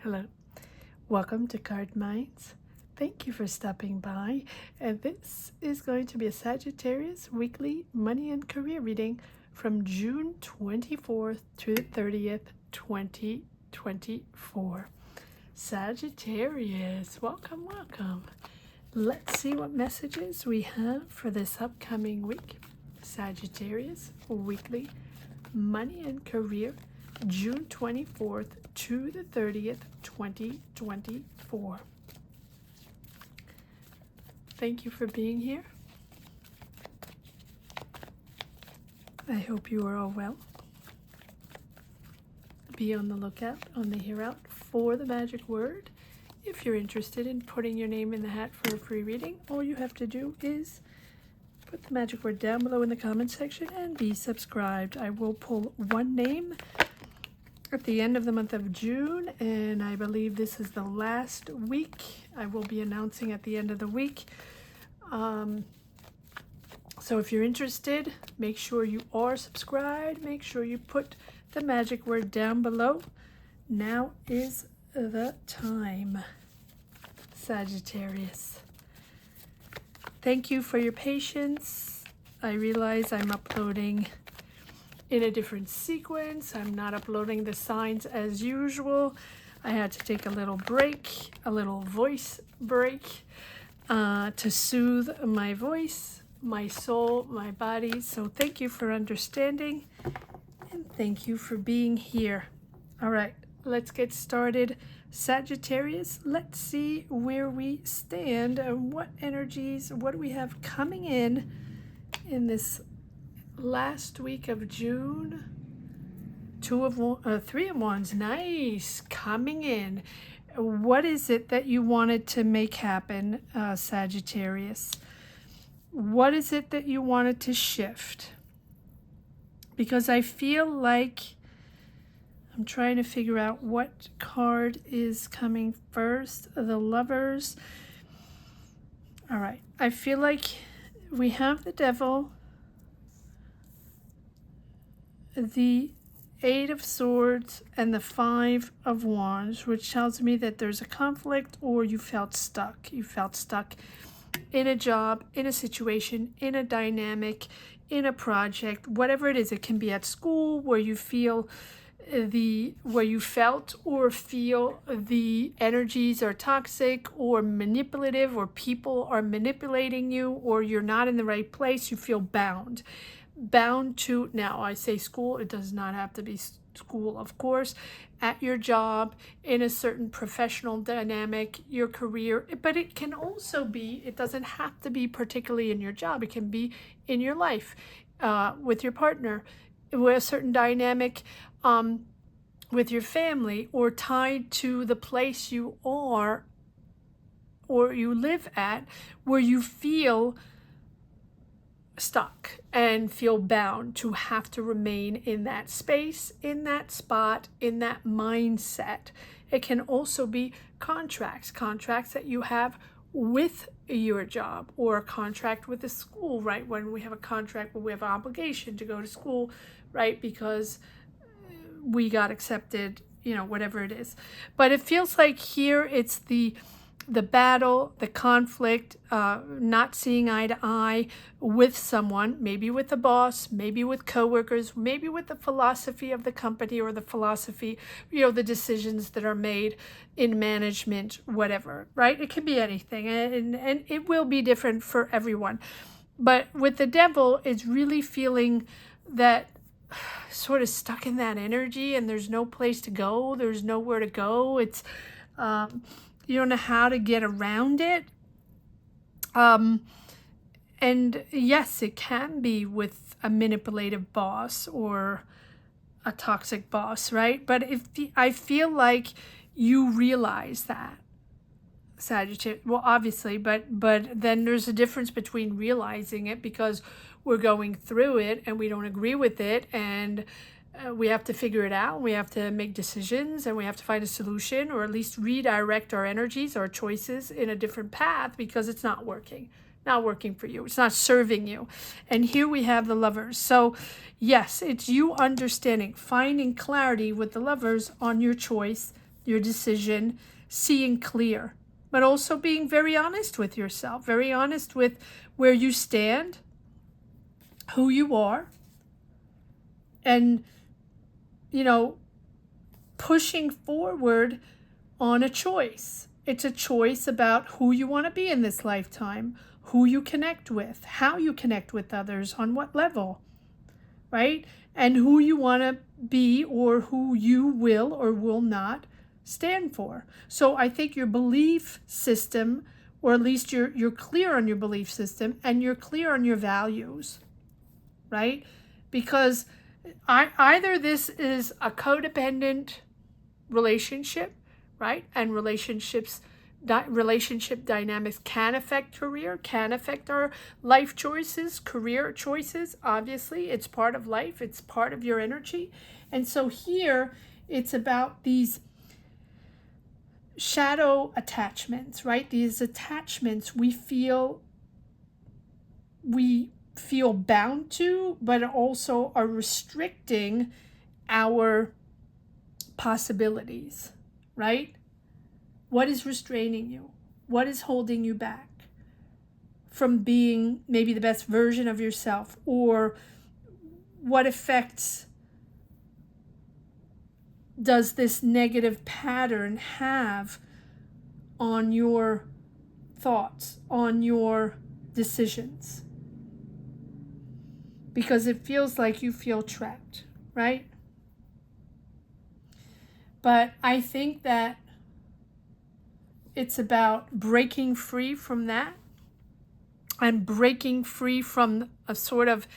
Hello, welcome to Cardminds. Thank you for stopping by, and this is going to be a Sagittarius weekly money and career reading from June 24th to the 30th, 2024. Sagittarius, welcome, welcome. Let's see what messages we have for this upcoming week. Sagittarius weekly money and career, June 24th to the 30th, 2024. Thank you for being here. I hope you are all well. Be on the lookout on the Hear Out for the magic word. If you're interested in putting your name in the hat for a free reading, all you have to do is put the magic word down below in the comment section and be subscribed. I will pull one name at the end of the month of June, and I believe this is the last week. I will be announcing at the end of the week. So if you're interested, make sure you are subscribed. Make sure you put the magic word down below. Now is the time, Sagittarius. Thank you for your patience. I realize I'm uploading in a different sequence. I'm not uploading the signs as usual. I had to take a little break, a little voice break, to soothe my voice, my soul, my body. So thank you for understanding, and thank you for being here. All right, let's get started. Sagittarius, let's see where we stand and what energies, what do we have coming in this last week of June. Three of Wands, nice, coming in. What is it that you wanted to make happen, Sagittarius? What is it that you wanted to shift? Because I feel like I'm trying to figure out what card is coming first. The Lovers. All right, I feel like we have the Devil, the Eight of Swords, and the Five of Wands, which tells me that there's a conflict or you felt stuck. You felt stuck in a job, in a situation, in a dynamic, in a project, whatever it is. It can be at school where you feel where you felt or feel the energies are toxic or manipulative, or people are manipulating you, or you're not in the right place. You feel bound to, now I say school, it does not have to be school, of course, at your job, in a certain professional dynamic, your career, but it can also be, it doesn't have to be particularly in your job, it can be in your life, with your partner, with a certain dynamic, with your family, or tied to the place you are or you live at, where you feel stuck and feel bound to have to remain in that space, in that spot, in that mindset. It can also be contracts that you have with your job, or a contract with the school, right? When we have a contract where we have an obligation to go to school, right? Because we got accepted, whatever it is. But it feels like here it's the battle, the conflict, not seeing eye to eye with someone, maybe with the boss, maybe with coworkers, maybe with the philosophy of the company, or the philosophy, the decisions that are made in management, whatever, right? It can be anything, and it will be different for everyone. But with the Devil, it's really feeling that sort of stuck in that energy, and there's no place to go, there's nowhere to go. It's you don't know how to get around it. And yes, it can be with a manipulative boss or a toxic boss, right? But I feel like you realize that, Sagittarius, well, obviously, but then there's a difference between realizing it because we're going through it and we don't agree with it, and we have to figure it out. We have to make decisions, and we have to find a solution, or at least redirect our energies, our choices in a different path, because it's not working for you. It's not serving you. And here we have the Lovers. So yes, it's you understanding, finding clarity with the Lovers on your choice your decision, seeing clear, but also being very honest with yourself, very honest with where you stand, who you are, and, you know, pushing forward on a choice. It's a choice about who you want to be in this lifetime, who you connect with, how you connect with others, on what level, right? And who you want to be, or who you will or will not stand for. So I think your belief system, or at least you're clear on your belief system, and you're clear on your values, right? Because either this is a codependent relationship, right? And relationship dynamics can affect career, can affect our life choices, career choices. Obviously, it's part of life. It's part of your energy. And so here, it's about these shadow attachments, right? These attachments we feel bound to, but also are restricting our possibilities, right? What is restraining you? What is holding you back from being maybe the best version of yourself? Or what effects does this negative pattern have on your thoughts, on your decisions? Because it feels like you feel trapped, right? But I think that it's about breaking free from that, and breaking free from a sort of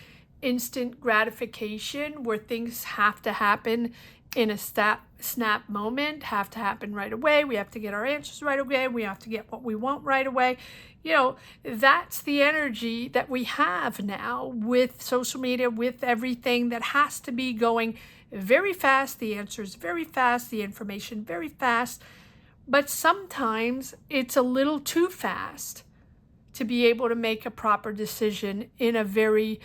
instant gratification where things have to happen in a snap moment, have to happen right away. We have to get our answers right away. We have to get what we want right away. You know, that's the energy that we have now with social media, with everything that has to be going very fast. The answers very fast, the information very fast. But sometimes it's a little too fast to be able to make a proper decision in a very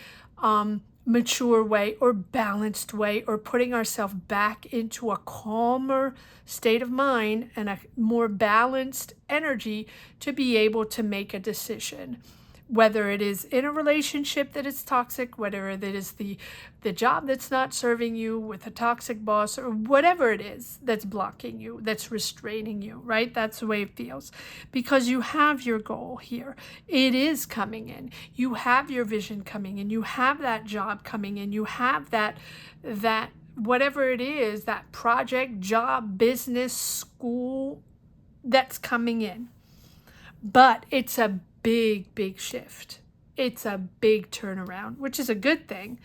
mature way or balanced way, or putting ourselves back into a calmer state of mind and a more balanced energy to be able to make a decision. Whether it is in a relationship that is toxic, whether it is the job that's not serving you with a toxic boss, or whatever it is that's blocking you, that's restraining you, right? That's the way it feels. Because you have your goal here. It is coming in. You have your vision coming in. You have that job coming in. You have that whatever it is, that project, job, business, school that's coming in. But it's a big shift. It's a big turnaround, which is a good thing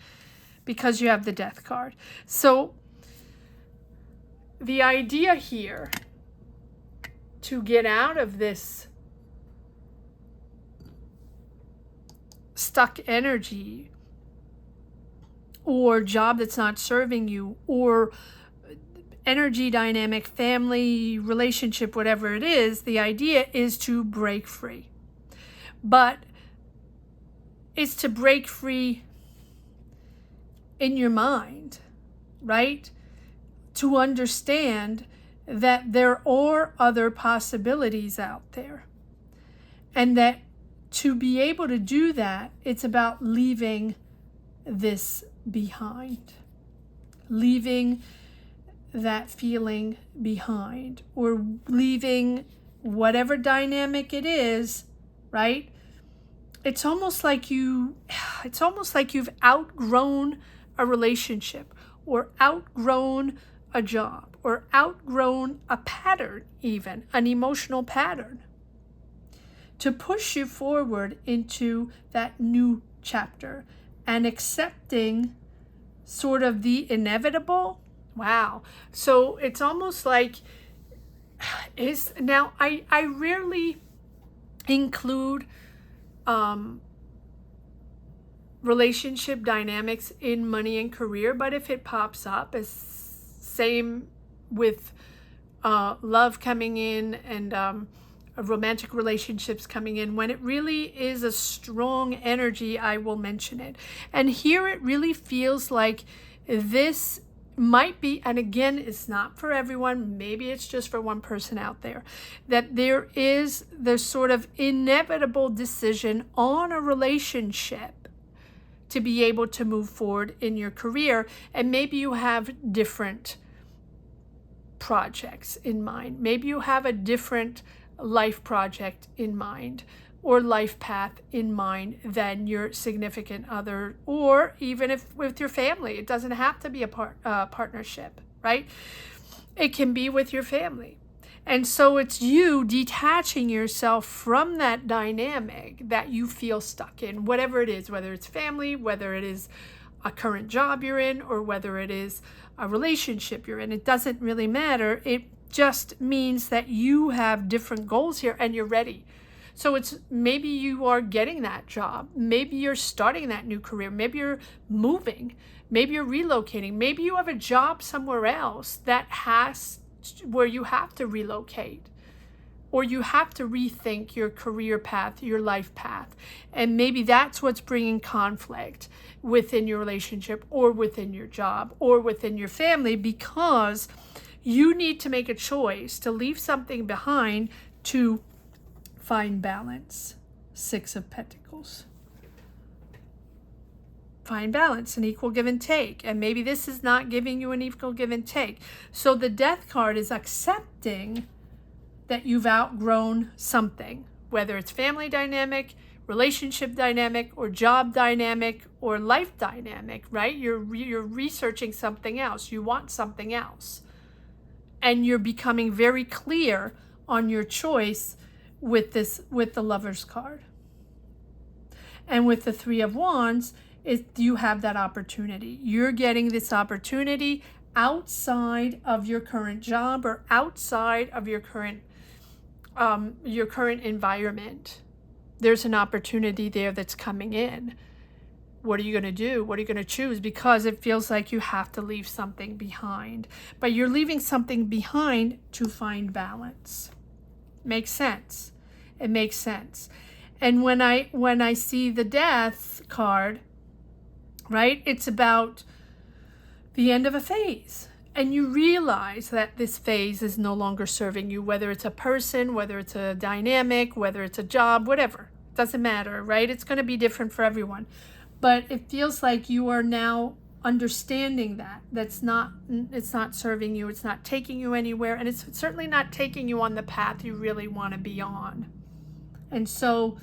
because you have the Death card. So the idea here to get out of this stuck energy, or job that's not serving you, or energy dynamic, family, relationship, whatever it is, the idea is to break free. But it's to break free in your mind, right? To understand that there are other possibilities out there. And that to be able to do that, it's about leaving this behind. Leaving that feeling behind, or leaving whatever dynamic it is, right? It's almost like you've outgrown a relationship, or outgrown a job, or outgrown a pattern, even an emotional pattern, to push you forward into that new chapter and accepting sort of the inevitable. Wow. So it's almost like now I rarely include relationship dynamics in money and career, but if it pops up, as same with love coming in, and romantic relationships coming in, when it really is a strong energy, I will mention it. And here it really feels like this might be, and again, it's not for everyone, maybe it's just for one person out there, that there's sort of inevitable decision on a relationship to be able to move forward in your career. And maybe you have different projects in mind. Maybe you have a different life project in mind or life path in mind than your significant other, or even if with your family. It doesn't have to be a partnership, right? It can be with your family. And so it's you detaching yourself from that dynamic that you feel stuck in, whatever it is, whether it's family, whether it is a current job you're in, or whether it is a relationship you're in. It doesn't really matter. It just means that you have different goals here and you're ready. So it's maybe you are getting that job. Maybe you're starting that new career. Maybe you're moving. Maybe you're relocating. Maybe you have a job somewhere else where you have to relocate, or you have to rethink your career path, your life path. And maybe that's what's bringing conflict within your relationship, or within your job, or within your family, because you need to make a choice to leave something behind to find balance. 6 of Pentacles. Find balance, an equal give and take. And maybe this is not giving you an equal give and take. So the Death card is accepting that you've outgrown something, whether it's family dynamic, relationship dynamic, or job dynamic, or life dynamic, right? You're researching something else. You want something else. And you're becoming very clear on your choice with the Lover's card. And with the 3 of Wands, you have that opportunity. You're getting this opportunity outside of your current job, or outside of your current environment. There's an opportunity there that's coming in. What are you going to do? What are you going to choose? Because it feels like you have to leave something behind. But you're leaving something behind to find balance. Makes sense. It makes sense. And when I see the Death card, right, it's about the end of a phase. And you realize that this phase is no longer serving you, whether it's a person, whether it's a dynamic, whether it's a job, whatever. Doesn't matter, right? It's going to be different for everyone. But it feels like you are now understanding that it's not serving you, it's not taking you anywhere, and it's certainly not taking you on the path you really want to be on. And so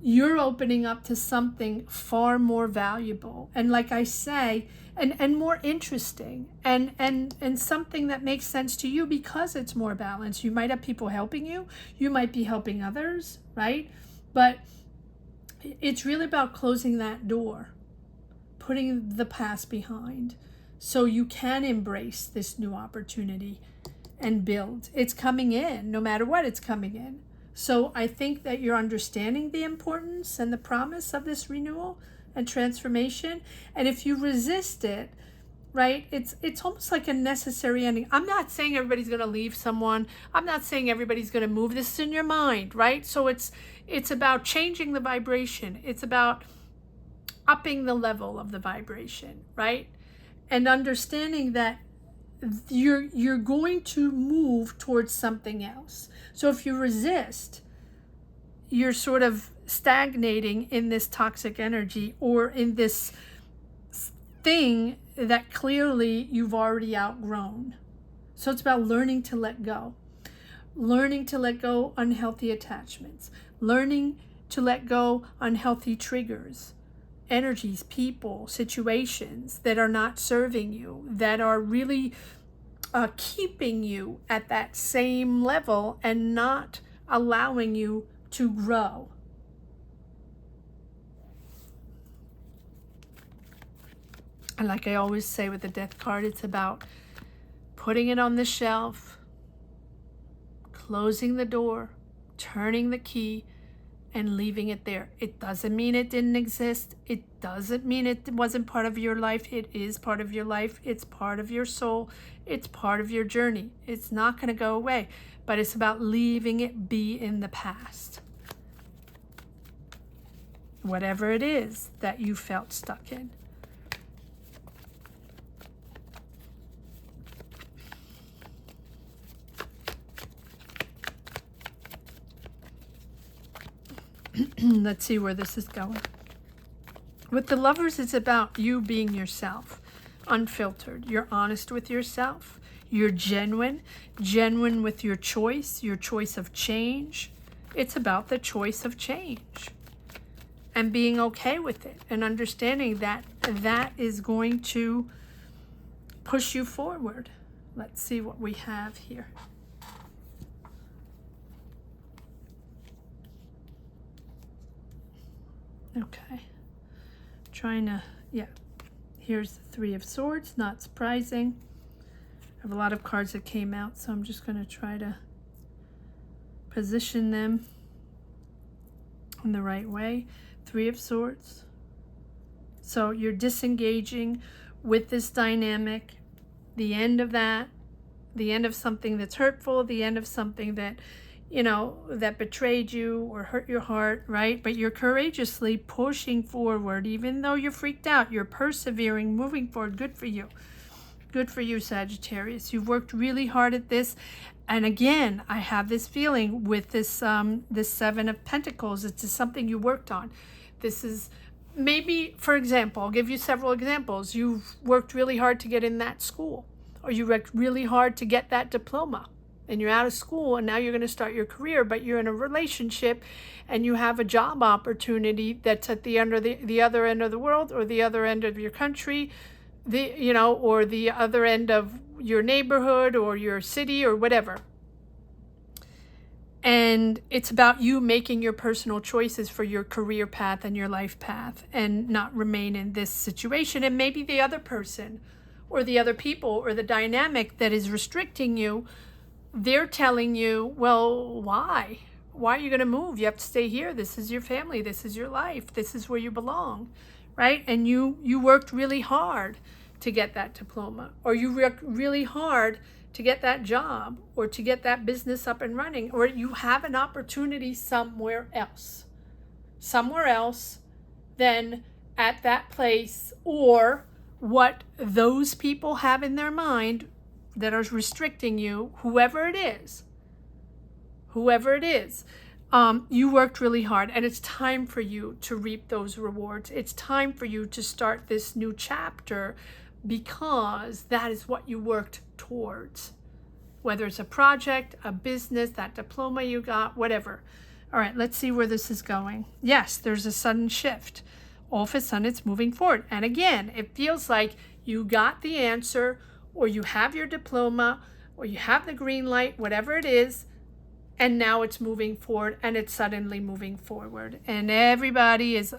you're opening up to something far more valuable, and like I say, and more interesting, and something that makes sense to you because it's more balanced. You might have people helping you, you might be helping others, right? But it's really about closing that door, putting the past behind, so you can embrace this new opportunity and build. It's coming in, no matter what, it's coming in. So I think that you're understanding the importance and the promise of this renewal and transformation. And if you resist it, right, it's almost like a necessary ending. I'm not saying everybody's going to leave someone. I'm not saying everybody's going to move. This is in your mind, right? So it's about changing the vibration. It's about upping the level of the vibration, right? And understanding that you're going to move towards something else. So if you resist, you're sort of stagnating in this toxic energy, or in this thing that clearly you've already outgrown. So it's about learning to let go. Learning to let go unhealthy attachments. Learning to let go unhealthy triggers, energies, people, situations that are not serving you, that are really keeping you at that same level and not allowing you to grow. And like I always say with the Death card, it's about putting it on the shelf, closing the door, turning the key, and leaving it there. It doesn't mean it didn't exist. It doesn't mean it wasn't part of your life. It is part of your life. It's part of your soul. It's part of your journey. It's not going to go away, but it's about leaving it be in the past. Whatever it is that you felt stuck in. Let's see where this is going. With the Lovers, it's about you being yourself, unfiltered. You're honest with yourself. You're genuine with your choice of change. It's about the choice of change and being okay with it and understanding that that is going to push you forward. Let's see what we have here. Okay. Trying to, yeah. Here's the Three of Swords, not surprising. I have a lot of cards that came out, so I'm just going to try to position them in the right way. Three of Swords. So you're disengaging with this dynamic. The end of that, the end of something that's hurtful, the end of something that, you know, that betrayed you or hurt your heart, right? But you're courageously pushing forward, even though you're freaked out. You're persevering, moving forward. Good for you. Good for you, Sagittarius. You've worked really hard at this. And again, I have this feeling with this this Seven of Pentacles. It's just something you worked on. This is maybe, for example, I'll give you several examples. You've worked really hard to get in that school, or you worked really hard to get that diploma, and you're out of school and now you're going to start your career, but you're in a relationship and you have a job opportunity that's at the other end of the world, or the other end of your country, or the other end of your neighborhood or your city or whatever. And it's about you making your personal choices for your career path and your life path, and not remain in this situation. And maybe the other person or the other people or the dynamic that is restricting you, they're telling you, well, why? Why are you going to move? You have to stay here. This is your family. This is your life. This is where you belong, right? And you worked really hard to get that diploma, or you worked really hard to get that job, or to get that business up and running, or you have an opportunity somewhere else than at that place, or what those people have in their mind that are restricting you, whoever it is, you worked really hard, and it's time for you to reap those rewards. It's time for you to start this new chapter, because that is what you worked towards. Whether it's a project, a business, that diploma you got, whatever. All right, let's see where this is going. Yes, there's a sudden shift. All of a sudden, it's moving forward. And again, it feels like you got the answer, or you have your diploma, or you have the green light, whatever it is, and now it's moving forward, and it's suddenly moving forward. And everybody is,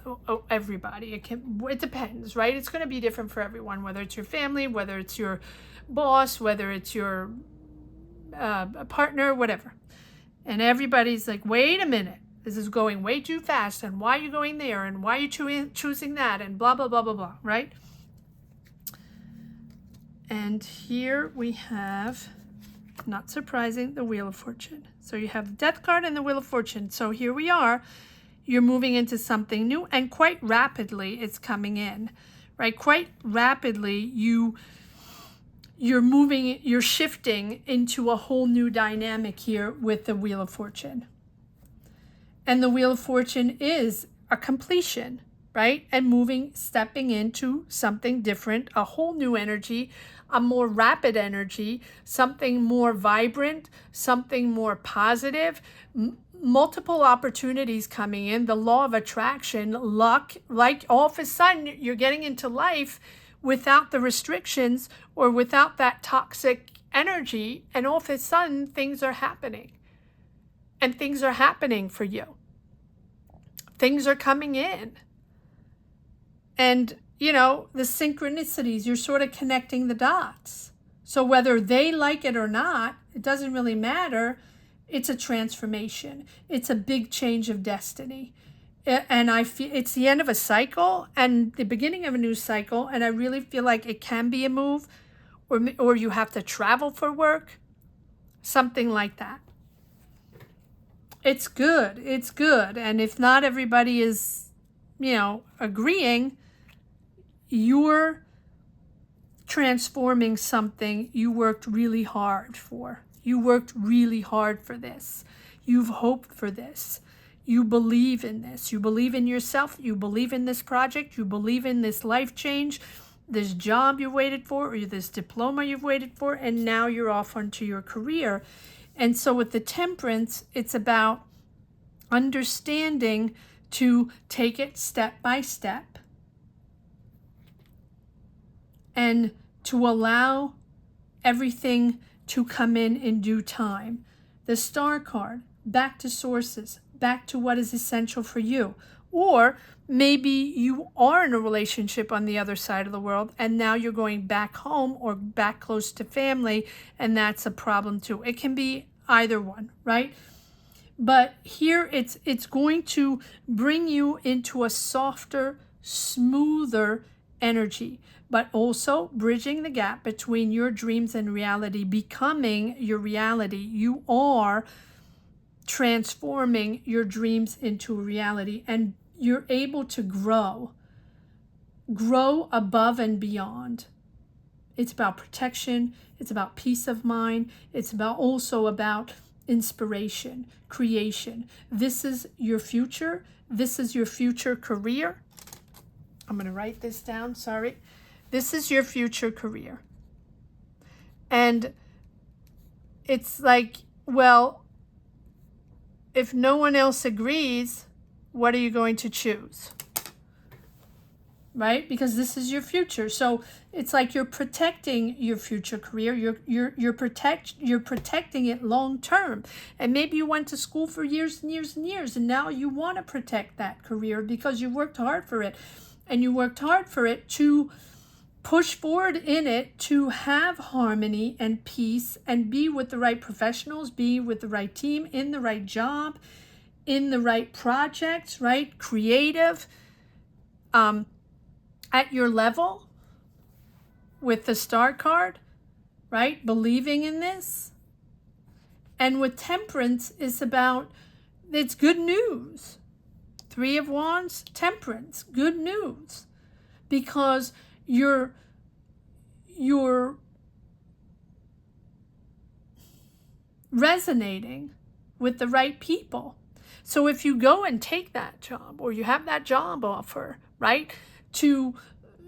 everybody, it depends, right? It's going to be different for everyone, whether it's your family, whether it's your boss, whether it's your partner, whatever. And everybody's like, wait a minute, this is going way too fast, and why are you going there, and why are you choosing that, and blah, blah, blah, blah, blah, right? And here we have, not surprising, the Wheel of Fortune. So you have the Death card and the Wheel of Fortune. So here we are. You're moving into something new, and quite rapidly it's coming in, right? Quite rapidly you're shifting into a whole new dynamic here with the Wheel of Fortune. And the Wheel of Fortune is a completion, right? And stepping into something different, a whole new energy, a more rapid energy, something more vibrant, something more positive, multiple opportunities coming in, the law of attraction, luck, like all of a sudden you're getting into life without the restrictions or without that toxic energy, and all of a sudden things are happening. And things are happening for you. Things are coming in. And the synchronicities, you're sort of connecting the dots. So whether they like it or not, it doesn't really matter. It's a transformation. It's a big change of destiny. And I feel it's the end of a cycle and the beginning of a new cycle. And I really feel like it can be a move, or you have to travel for work, something like that. It's good. It's good. And if not everybody is, agreeing, you're transforming something you worked really hard for. You worked really hard for this. You've hoped for this. You believe in this. You believe in yourself. You believe in this project. You believe in this life change, this job you waited for, or this diploma you've waited for, and now you're off onto your career. And so with the Temperance, it's about understanding to take it step by step and to allow everything to come in due time. The Star card, back to sources, back to what is essential for you. Or maybe you are in a relationship on the other side of the world and now you're going back home or back close to family, and that's a problem too. It can be either one, right? But here it's going to bring you into a softer, smoother energy, but also bridging the gap between your dreams and reality, becoming your reality. You are transforming your dreams into reality, and you're able to grow above and beyond. It's about protection. It's about peace of mind. It's also about inspiration, creation. This is your future. This is your future career. I'm going to write this down. Sorry. This is your future career. And it's like, well, if no one else agrees, what are you going to choose? Right? Because this is your future. So it's like you're protecting your future career. You're protecting it long term. And maybe you went to school for years and years and years, and now you want to protect that career because you worked hard for it. And you worked hard for it to push forward in it, to have harmony and peace and be with the right professionals, be with the right team, in the right job, in the right projects, right? Creative, at your level with the Star card, right? Believing in this. And with Temperance, it's about, it's good news. Three of Wands, Temperance, good news. Because you're resonating with the right people. So if you go and take that job, or you have that job offer, right, to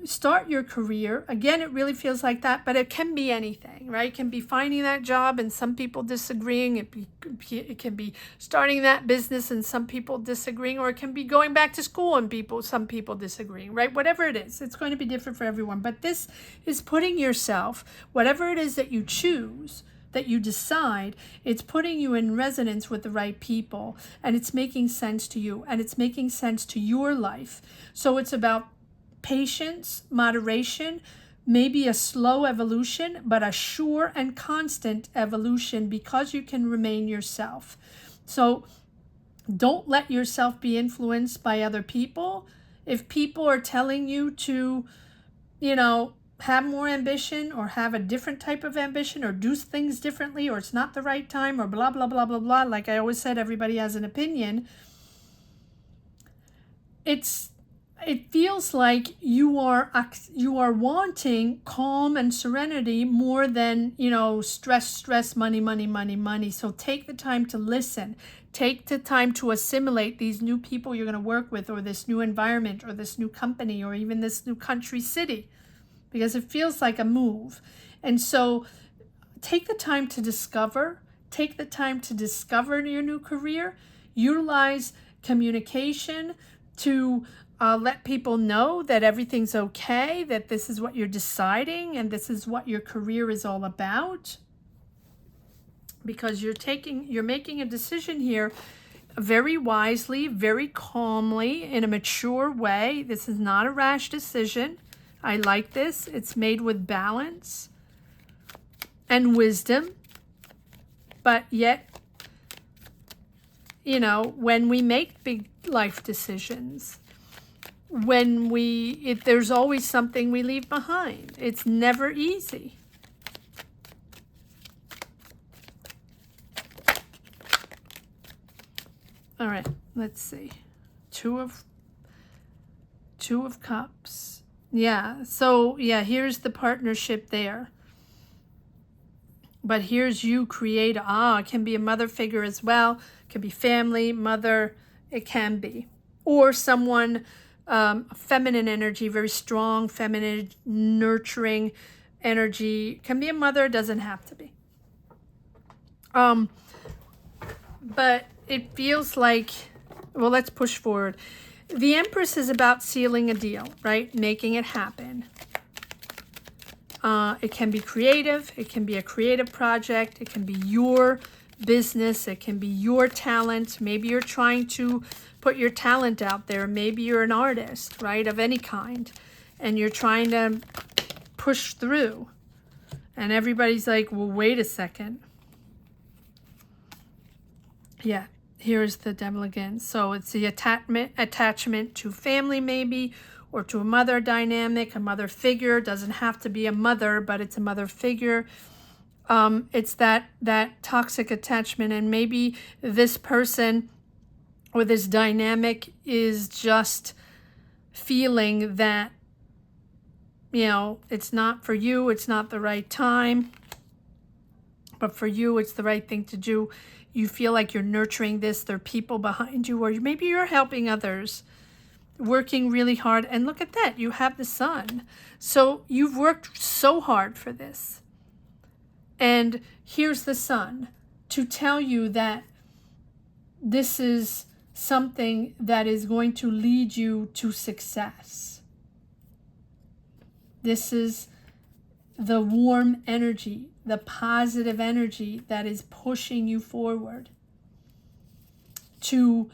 start your career, again, it really feels like that, but it can be anything, right? It can be finding that job and some people disagreeing. It can be starting that business and some people disagreeing, or it can be going back to school and some people disagreeing, right? Whatever it is, it's going to be different for everyone. But this is putting yourself, whatever it is that you choose, that you decide, it's putting you in resonance with the right people, and it's making sense to you, and it's making sense to your life. So it's about patience, moderation, maybe a slow evolution, but a sure and constant evolution, because you can remain yourself. So don't let yourself be influenced by other people. If people are telling you to, have more ambition, or have a different type of ambition, or do things differently, or it's not the right time, or blah, blah, blah, blah, blah. Like I always said, everybody has an opinion. It feels like you are wanting calm and serenity more than, stress, money. So take the time to listen. Take the time to assimilate these new people you're going to work with, or this new environment, or this new company, or even this new country, city, because it feels like a move. And so take the time to discover. Take the time to discover your new career. Utilize communication to let people know that everything's okay, that this is what you're deciding, and this is what your career is all about. Because you're making a decision here very wisely, very calmly, in a mature way. This is not a rash decision. I like this. It's made with balance and wisdom. But yet, when we make big life decisions, there's always something we leave behind. It's never easy. All right, let's see. Two of Cups. Yeah, so here's the partnership there. But here's you create, it can be a mother figure as well. It can be family, mother, It can be. Or someone, feminine energy, very strong, feminine, nurturing energy. Can be a mother, doesn't have to be. But it feels like, well, let's push forward. The Empress is about sealing a deal, right? Making it happen. It can be creative. It can be a creative project. It can be your business. It can be your talent. Maybe you're trying to put your talent out there. Maybe you're an artist, right, of any kind, and you're trying to push through. And everybody's like, well, wait a second. Yeah, here's the devil again. So it's the attachment to family, maybe, or to a mother dynamic, a mother figure. Doesn't have to be a mother, but it's a mother figure. It's that toxic attachment, and maybe this person or this dynamic is just feeling that, you know, it's not for you, it's not the right time, but for you, it's the right thing to do. You feel like you're nurturing this. There are people behind you, or maybe you're helping others, working really hard. And look at that, you have the Sun. So you've worked so hard for this. And here's the Sun to tell you that this is something that is going to lead you to success. This is the warm energy, the positive energy that is pushing you forward to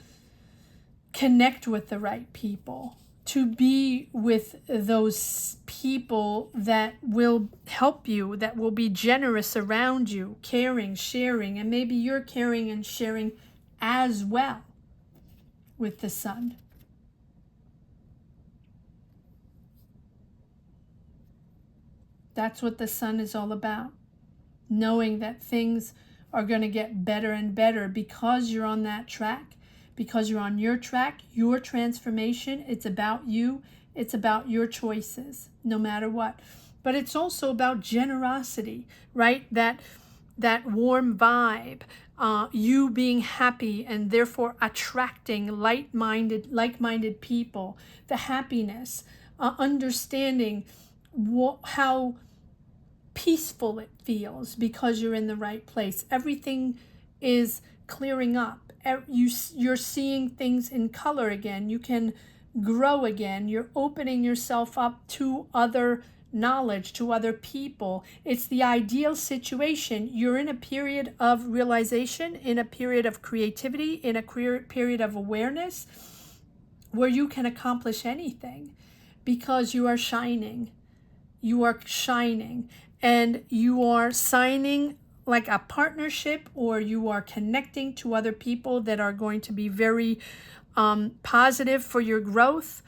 connect with the right people, to be with those people that will help you, that will be generous around you, caring, sharing, and maybe you're caring and sharing as well with the Sun. That's what the Sun is all about. Knowing that things are going to get better and better because you're on that track, because you're on your track, your transformation. It's about you. It's about your choices, no matter what. But it's also about generosity, right? That warm vibe, you being happy and therefore attracting like-minded people, the happiness, understanding how peaceful it feels because you're in the right place. Everything is clearing up. You're seeing things in color again. You can grow again. You're opening yourself up to other knowledge, to other people. It's the ideal situation. You're in a period of realization, in a period of creativity, in a period of awareness where you can accomplish anything because you are shining. You are shining, and you are signing like a partnership, or you are connecting to other people that are going to be very positive for your growth.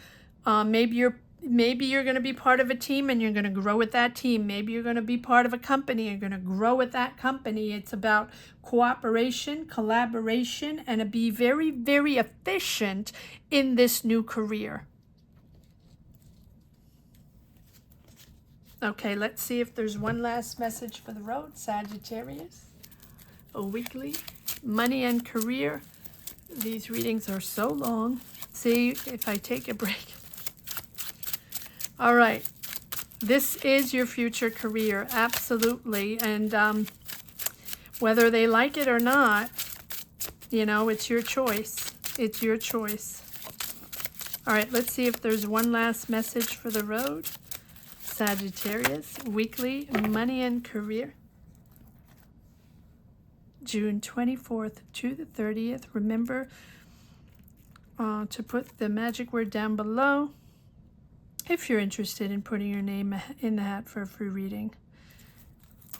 Maybe you're going to be part of a team and you're going to grow with that team. Maybe you're going to be part of a company and you're going to grow with that company. It's about cooperation, collaboration, and to be very, very efficient in this new career. Okay, let's see if there's one last message for the road, Sagittarius. A weekly money and career. These readings are so long. See if I take a break. All right. This is your future career, absolutely. And whether they like it or not, you know, it's your choice. It's your choice. All right, let's see if there's one last message for the road. Sagittarius, weekly money and career. June 24th to the 30th. Remember to put the magic word down below if you're interested in putting your name in the hat for a free reading.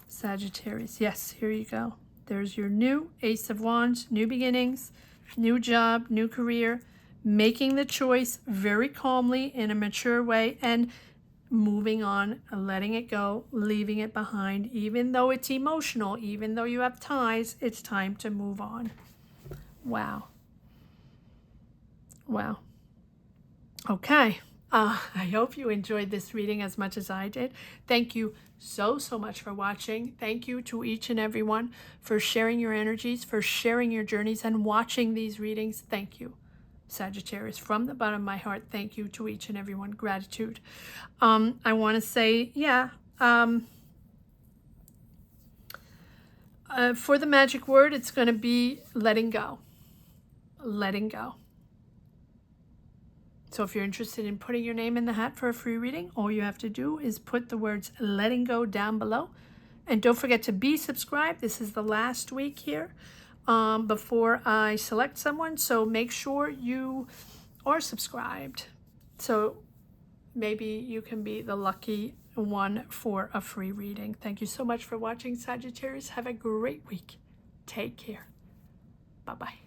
Sagittarius, yes, here you go. There's your new Ace of Wands, new beginnings, new job, new career, making the choice very calmly in a mature way and moving on, letting it go, leaving it behind. Even though it's emotional, even though you have ties, it's time to move on. Wow. Wow. Okay. I hope you enjoyed this reading as much as I did. Thank you so much for watching. Thank you to each and everyone for sharing your energies, for sharing your journeys and watching these readings. Thank you. Sagittarius. From the bottom of my heart, thank you to each and everyone. Gratitude. I want to say, yeah, for the magic word, it's going to be letting go. Letting go. So if you're interested in putting your name in the hat for a free reading, all you have to do is put the words letting go down below. And don't forget to be subscribed. This is the last week here before I select someone. So make sure you are subscribed. So maybe you can be the lucky one for a free reading. Thank you so much for watching, Sagittarius. Have a great week. Take care. Bye-bye.